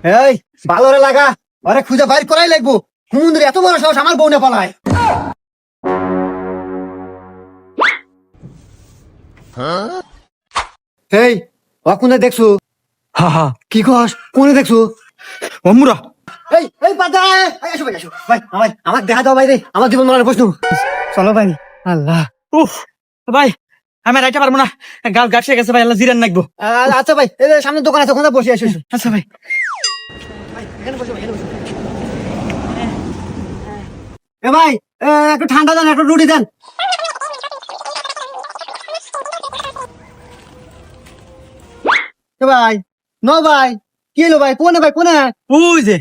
এই ভালো রে লাগা, আরে খুঁজে বাইর করাই লাগবো। হুমুন্দির এত বড় সাহস আমার বউ না পালায়। এই কোনে দেখছো? হা হা কি কস? কোনে দেখছো? অমুরা এই পাতা, আসো ভাই, আসো ভাই, আমার দেখা দাও ভাই রে, আমার জীবন মরণের প্রশ্ন। চলো ভাই। আল্লাহ। উফ ভাই আমি রাইতে পারবো না, গাল গাছিয়ে গেছে ভাই, আল্লাহ জিরান নাকবো। আচ্ছা ভাই, এই যে সামনে দোকান আছে, ওখানে বসে আসো। আচ্ছা ভাই। এখানে বসো, এখানে বসো। এ ভাই, একটু ঠান্ডা দেন, একটু রুটি দেন। এ ভাই, নো ভাই, কি হলো ভাই? কোনে ভাই, কোনে? ওই যে